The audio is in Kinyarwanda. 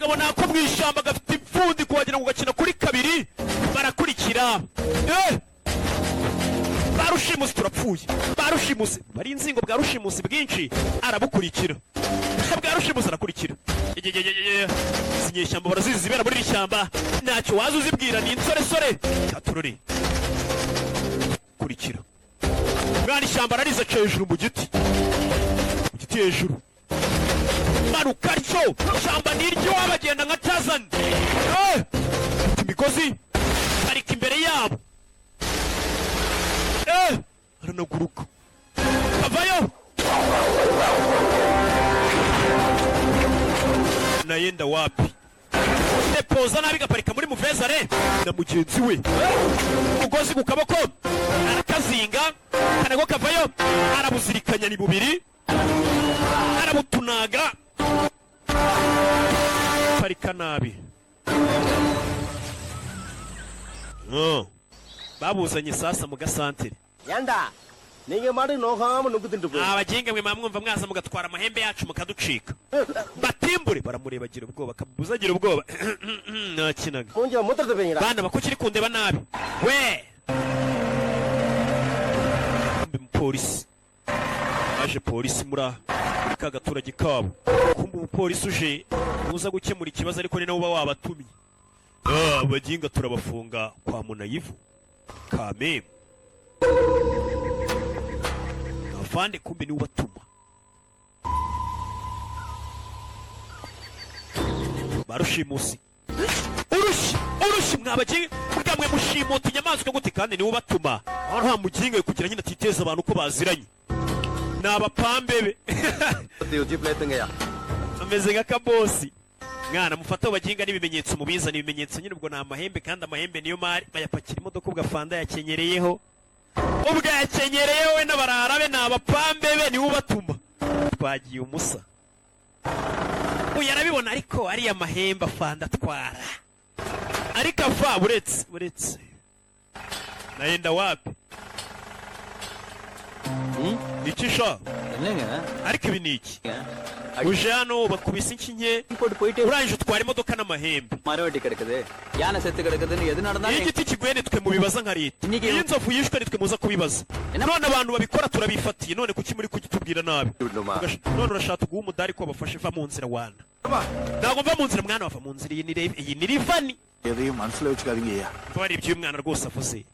kagabo nako mwishyamba gafite impfundi kuwagira ngo gakina kuri kabiri barakurikira barushimusi turapfuye barushimusi bari inzingo bwa rushimusi bwinshi arabukurikira bwa rushimusi arakurikira zinyeshyamba barazizi zibera muri iri shyamba ntacyo waza uzibwira ni insoresore cyaturore kurikira mwana ishyamba arariza hejuru mu giti hejuru manuka ryo ishyamba niryo wabagenda nka Tarzan imigozi ariko imbere yabo aranaguruka avayo nayenda wapi depoza nabi gaparika muri Muvezare na mugenzi we umugozi ku kaboko arakazinga kanago kavayo arabuzirikanya ni bubiri arabutunaga parika nabi babuzanye sasa mu gasantere yanda ninge mari no hamu nukutinduko abagenga mwe mamwumva mwaza mugatwara amahembe yacu mukaducika batimbure baramurebagira ubwoba kabuzagira ubwoba nakinaga munjya mutarte benyira bana bakukiri kundeba nabi we polisi aje polisi muri ka gaturage kabo kumbe umupolisi uje uza gukemura ikibazo ariko ni nawe uba wabatumye abaginga turabafunga kwa Munayivu Kameme afande kumbe ni ubatuma barushimusi urushi mwabaginga mugamwe mushimuta inyamaswa gute kandi ni ubatuma aho nta muginga kugira nyine atiteza abantu ko baziranye nabapambebe ameze nka kabosi mwana mufata abaginga n'ibimenyetso mubizana ibimenyetso nyine ubwo ni amahembe kandi amahembe niyo mari bayapakira imodoka ugafanda yakenyereyeho ubwo yakenyereyeho we n'abararabe ni abapambebe niwe ubatuma twagiye umusa uyu arabibona ariko ariya mahembe afanda atwara ariko ava buretse nayenda wapi ikisha ariko ibi ni iki uje hano bakubise inkinye urangije utwara imodoka n'amahembe iyo igiti kiguye nitwe mubibaza nka leta iyo inzovu yishwe nitwe muza kubibaza none abantu babikora turabifatiye none kuki muri kugitubwira nabi none urashaka guha umudari ko bafashe va mu nzira wana ntabwo mva mu nzira mwana wava mu nzira iyi ni rivani bari iby'uyu mwana rwose avuze